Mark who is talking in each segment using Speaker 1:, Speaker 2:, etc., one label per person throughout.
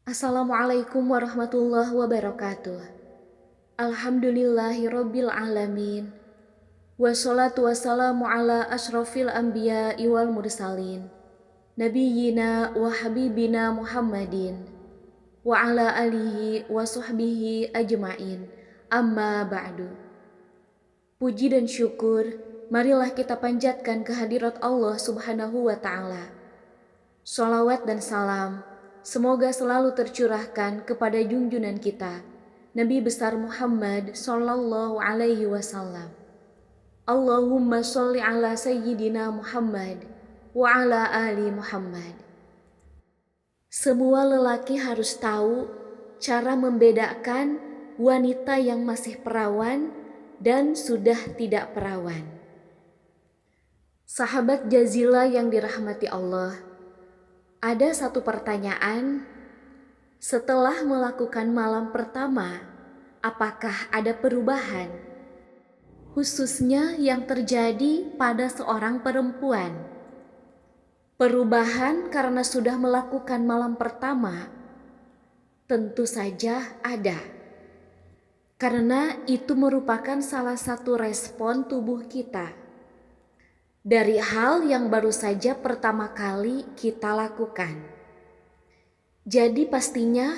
Speaker 1: Assalamualaikum warahmatullahi wabarakatuh. Alhamdulillahirabbil alamin. Wassalatu wassalamu ala asyrafil anbiya'i wal mursalin. Nabiyyina wa habibina Muhammadin wa ala alihi wa sahbihi ajma'in. Amma ba'du. Puji dan syukur marilah kita panjatkan kehadirat Allah Subhanahu wa taala. Shalawat dan salam semoga selalu tercurahkan kepada junjungan kita, Nabi besar Muhammad sallallahu alaihi wasallam. Allahumma sholli ala sayyidina Muhammad wa ala ali Muhammad. Semua lelaki harus tahu cara membedakan wanita yang masih perawan dan sudah tidak perawan. Sahabat Jazila yang dirahmati Allah, ada satu pertanyaan, setelah melakukan malam pertama, apakah ada perubahan? Khususnya yang terjadi pada seorang perempuan. Perubahan karena sudah melakukan malam pertama, tentu saja ada. Karena itu merupakan salah satu respon tubuh kita dari hal yang baru saja pertama kali kita lakukan. Jadi pastinya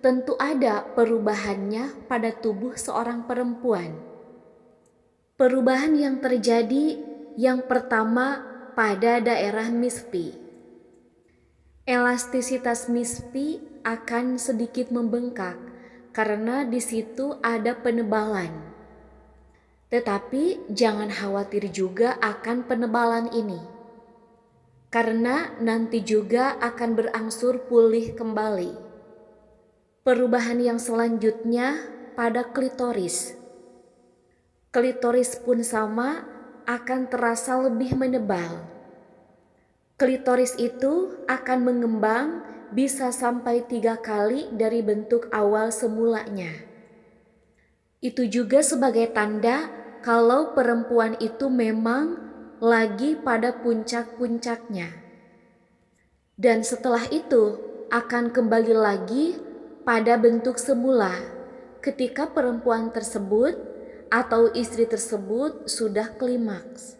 Speaker 1: tentu ada perubahannya pada tubuh seorang perempuan. Perubahan yang terjadi yang pertama pada daerah mispi. Elastisitas mispi akan sedikit membengkak karena di situ ada penebalan. Tetapi jangan khawatir juga akan penebalan ini, karena nanti juga akan berangsur pulih kembali. Perubahan yang selanjutnya pada klitoris. Klitoris pun sama akan terasa lebih menebal. Klitoris itu akan mengembang bisa sampai 3 kali dari bentuk awal semulanya. Itu juga sebagai tanda kalau perempuan itu memang lagi pada puncak-puncaknya. Dan setelah itu akan kembali lagi pada bentuk semula ketika perempuan tersebut atau istri tersebut sudah klimaks,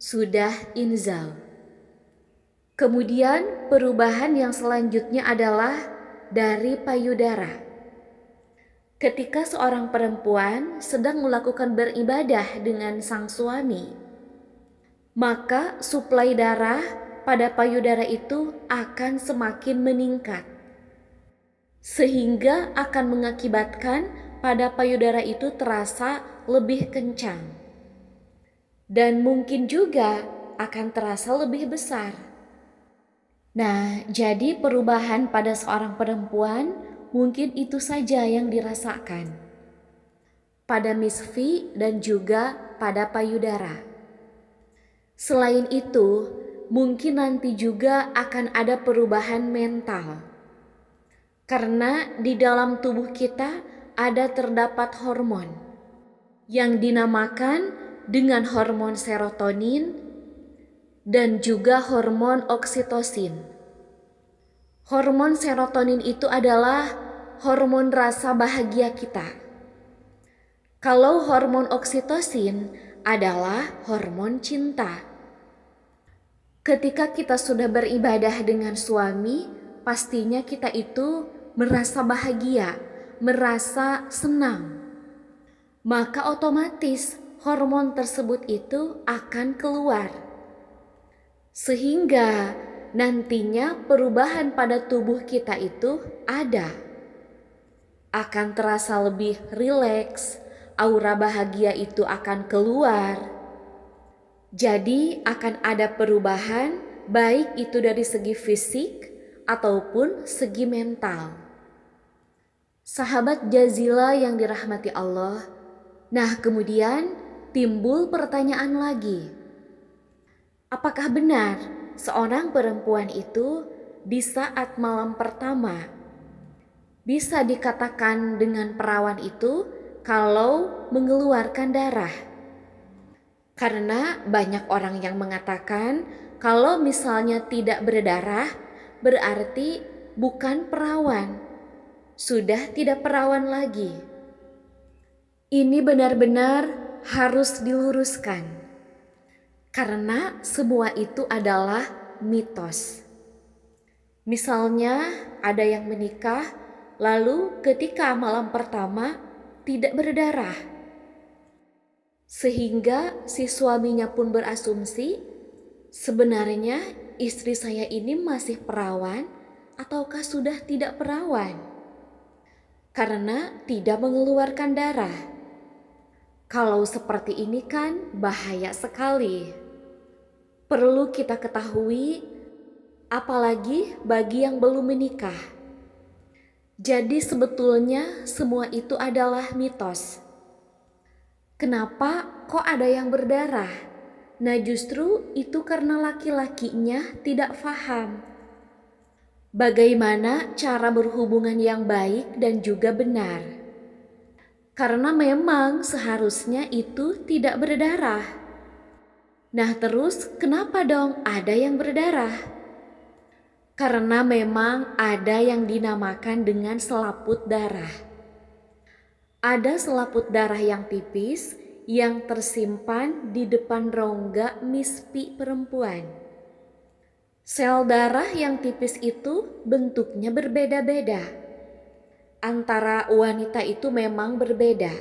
Speaker 1: sudah inzal. Kemudian perubahan yang selanjutnya adalah dari payudara. Ketika seorang perempuan sedang melakukan beribadah dengan sang suami, maka suplai darah pada payudara itu akan semakin meningkat, sehingga akan mengakibatkan pada payudara itu terasa lebih kencang. Dan mungkin juga akan terasa lebih besar. Nah, jadi perubahan pada seorang perempuan mungkin itu saja yang dirasakan pada misfi dan juga pada payudara. Selain itu, mungkin nanti juga akan ada perubahan mental. Karena di dalam tubuh kita ada terdapat hormon yang dinamakan dengan hormon serotonin dan juga hormon oksitosin. Hormon serotonin itu adalah hormon rasa bahagia kita. Kalau hormon oksitosin adalah hormon cinta. Ketika kita sudah beribadah dengan suami, pastinya kita itu merasa bahagia, merasa senang. Maka otomatis hormon tersebut itu akan keluar. Sehingga nantinya perubahan pada tubuh kita itu ada. Akan terasa lebih rileks, aura bahagia itu akan keluar. Jadi akan ada perubahan baik itu dari segi fisik ataupun segi mental. Sahabat Jazila yang dirahmati Allah. Nah, kemudian timbul pertanyaan lagi. Apakah benar seorang perempuan itu di saat malam pertama bisa dikatakan dengan perawan itu kalau mengeluarkan darah. Karena banyak orang yang mengatakan kalau misalnya tidak berdarah berarti bukan perawan, sudah tidak perawan lagi. Ini benar-benar harus diluruskan karena semua itu adalah mitos. Misalnya ada yang menikah lalu ketika malam pertama tidak berdarah, sehingga si suaminya pun berasumsi sebenarnya istri saya ini masih perawan ataukah sudah tidak perawan karena tidak mengeluarkan darah. Kalau seperti ini kan bahaya sekali. Perlu kita ketahui, apalagi bagi yang belum menikah. Jadi sebetulnya semua itu adalah mitos. Kenapa kok ada yang berdarah? Nah justru itu karena laki-lakinya tidak paham bagaimana cara berhubungan yang baik dan juga benar. Karena memang seharusnya itu tidak berdarah. Nah terus kenapa dong ada yang berdarah? Karena memang ada yang dinamakan dengan selaput darah. Ada selaput darah yang tipis yang tersimpan di depan rongga mispi perempuan. Sel darah yang tipis itu bentuknya berbeda-beda. Antara wanita itu memang berbeda.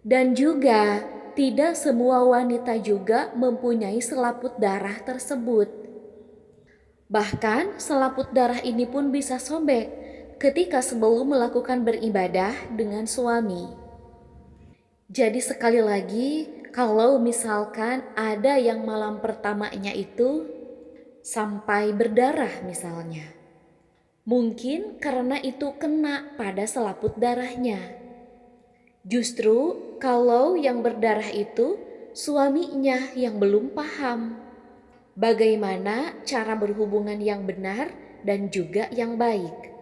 Speaker 1: Dan juga tidak semua wanita juga mempunyai selaput darah tersebut. Bahkan selaput darah ini pun bisa sobek ketika sebelum melakukan beribadah dengan suami. Jadi sekali lagi, kalau misalkan ada yang malam pertamanya itu sampai berdarah misalnya, mungkin karena itu kena pada selaput darahnya. Justru kalau yang berdarah itu suaminya yang belum paham bagaimana cara berhubungan yang benar dan juga yang baik.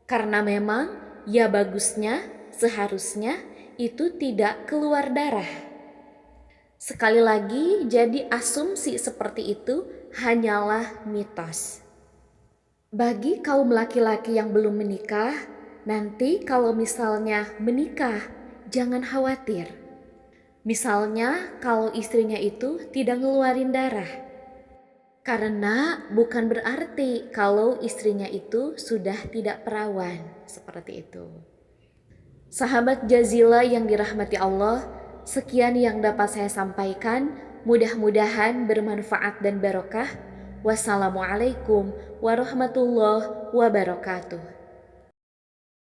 Speaker 1: Karena memang ya bagusnya seharusnya itu tidak keluar darah. Sekali lagi, jadi asumsi seperti itu hanyalah mitos. Bagi kaum laki-laki yang belum menikah, nanti kalau misalnya menikah, jangan khawatir. Misalnya kalau istrinya itu tidak ngeluarin darah. Karena bukan berarti kalau istrinya itu sudah tidak perawan, seperti itu. Sahabat Jazila yang dirahmati Allah, sekian yang dapat saya sampaikan. Mudah-mudahan bermanfaat dan barokah. Wassalamualaikum warahmatullahi wabarakatuh.